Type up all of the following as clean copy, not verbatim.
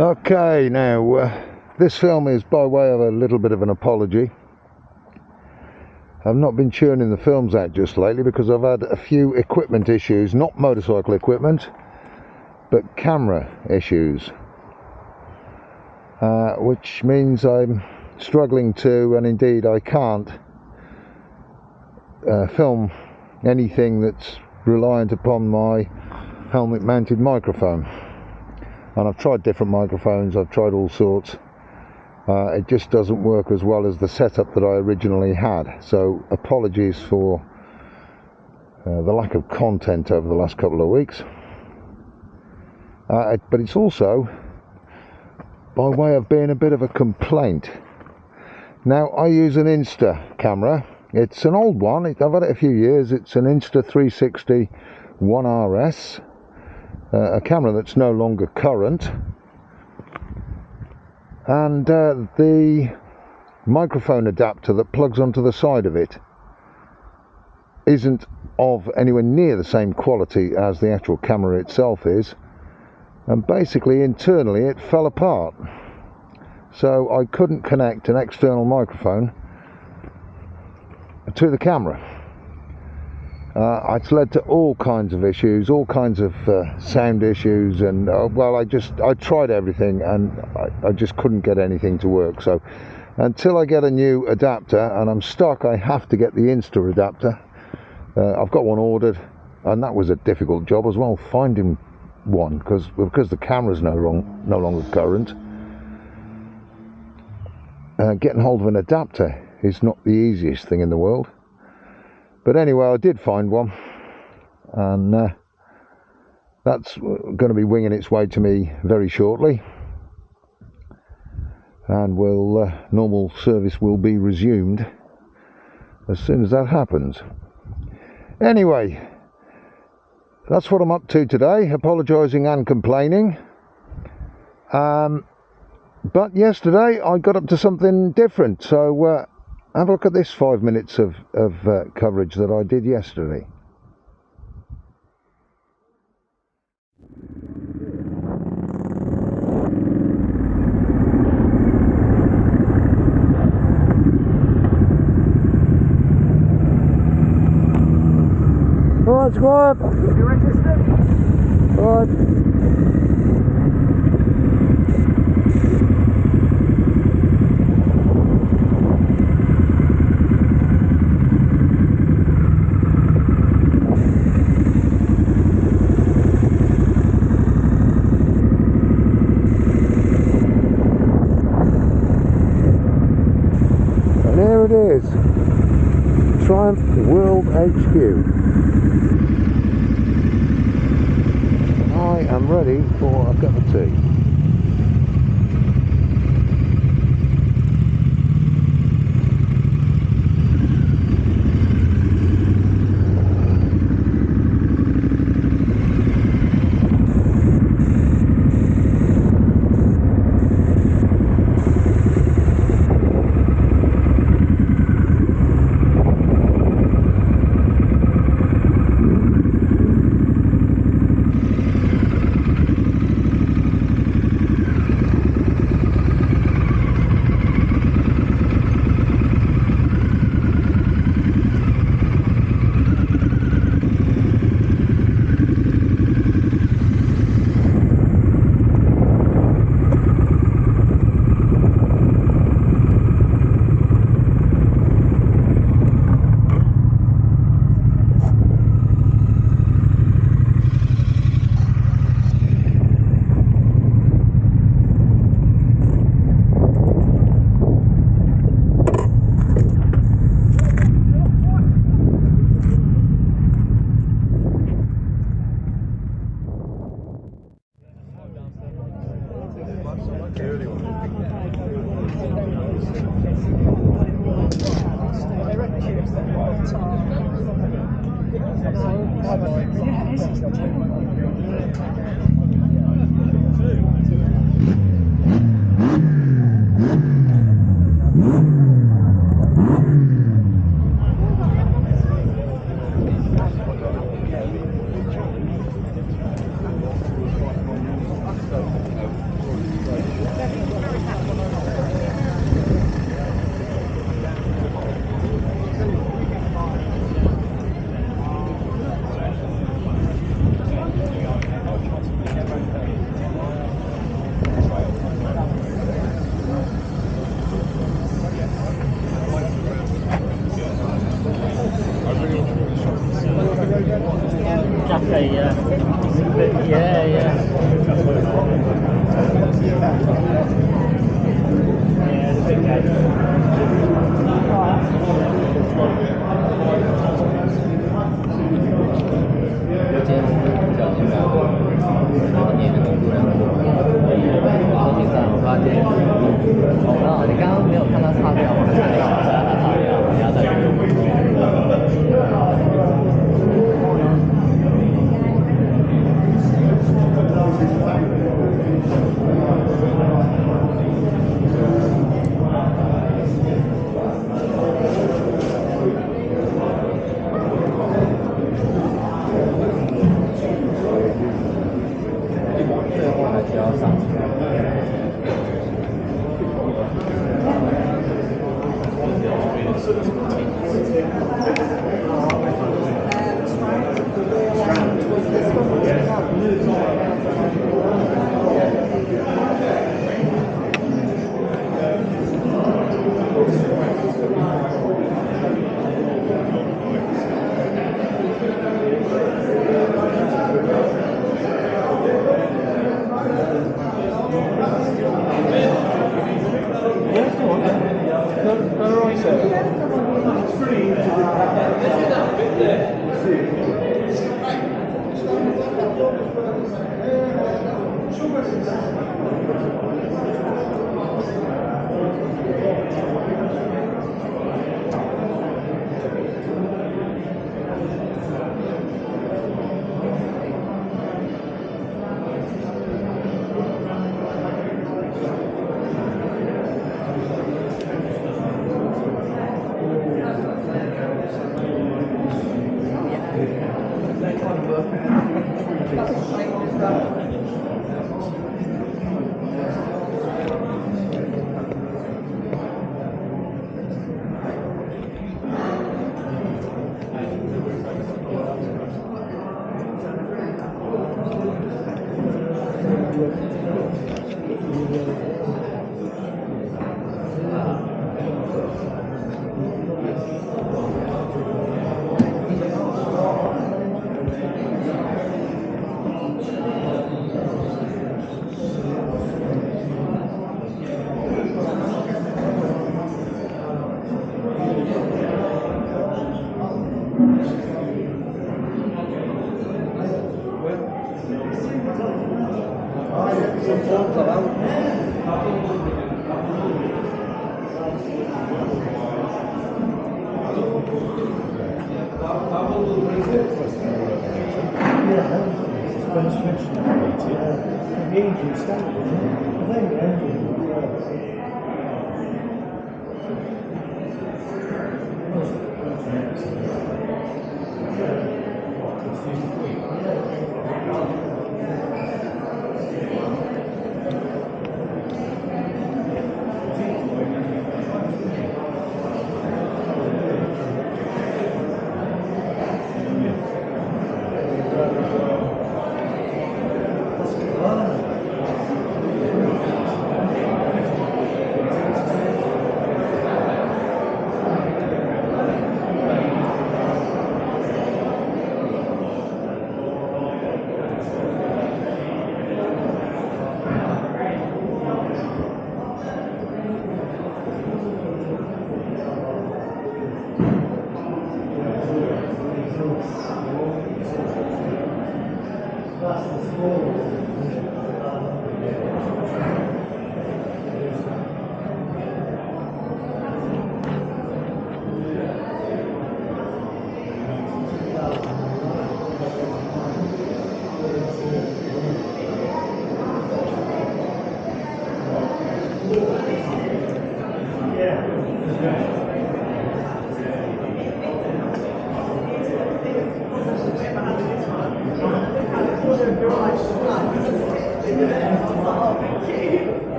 Okay, now this film is by way of a little bit of an apology. I've not been churning the films out just lately because I've had a few equipment issues, not motorcycle equipment, but camera issues, which means I'm struggling to, and indeed I can't, film anything that's reliant upon my helmet mounted microphone. And I've tried different microphones, I've tried all sorts. It just doesn't work as well as the setup that I originally had. So apologies for the lack of content over the last couple of weeks. But it's also by way of being a bit of a complaint. Now, I use an Insta camera. It's an old one, I've had it a few years. It's an Insta 360 1RS, a camera that's no longer current. And the microphone adapter that plugs onto the side of it isn't of anywhere near the same quality as the actual camera itself is, and basically internally it fell apart, so I couldn't connect an external microphone to the camera. It's led to all kinds of issues, all kinds of sound issues, and well, I tried everything and I just couldn't get anything to work. So until I get a new adapter, and I'm stuck, I have to get the Insta adapter. I've got one ordered, and that was a difficult job as well, finding one, because the camera's no longer current. Getting hold of an adapter is not the easiest thing in the world. But anyway, I did find one, and that's going to be winging its way to me very shortly, and normal service will be resumed as soon as that happens. Anyway, that's what I'm up to today, apologising and complaining. But yesterday I got up to something different, so have a look at this 5 minutes of coverage that I did yesterday. Alright, squad. You registered? Alright. There it is, Triumph World HQ. I am ready for a cup of tea.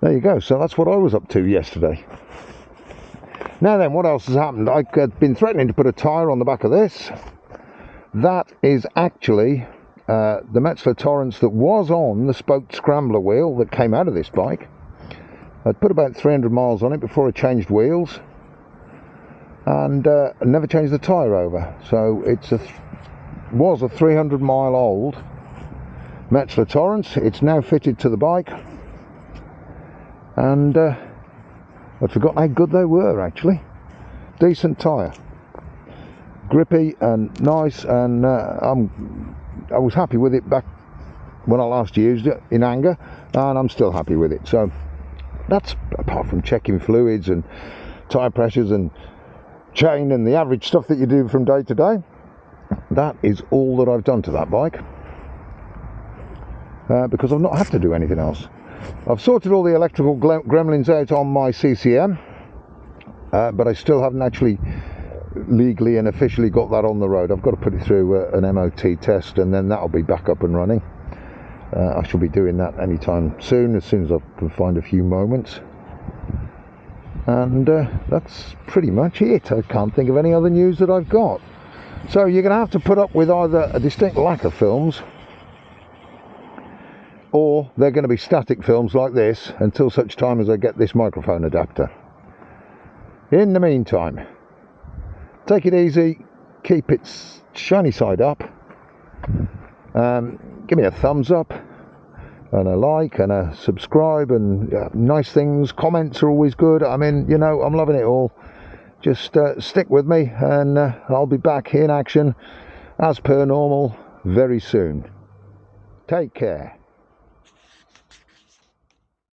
There you go, so that's what I was up to yesterday. Now then, what else has happened? I've been threatening to put a tyre on the back of this. That is actually the Metzler Torrance that was on the spoked scrambler wheel that came out of this bike. I'd put about 300 miles on it before I changed wheels, and never changed the tyre over. So it's was a 300 mile old Metzler Torrance. It's now fitted to the bike, and I'd forgotten how good they were actually. Decent tyre. grippy and nice, and I was happy with it back when I last used it in anger, and I'm still happy with it. So that's, apart from checking fluids and tyre pressures and chain and the average stuff that you do from day to day, that is all that I've done to that bike, because I've not had to do anything else. I've sorted all the electrical gremlins out on my CCM, but I still haven't actually legally and officially got that on the road. I've got to put it through an MOT test, and then that'll be back up and running. I shall be doing that anytime soon, as soon as I can find a few moments. And that's pretty much it. I can't think of any other news that I've got. So you're going to have to put up with either a distinct lack of films, or they're going to be static films like this until such time as I get this microphone adapter. In the meantime, take it easy, keep its shiny side up, give me a thumbs up and a like and a subscribe, and nice things, comments are always good. I mean, you know, I'm loving it all. Just stick with me, and I'll be back in action as per normal very soon. Take care.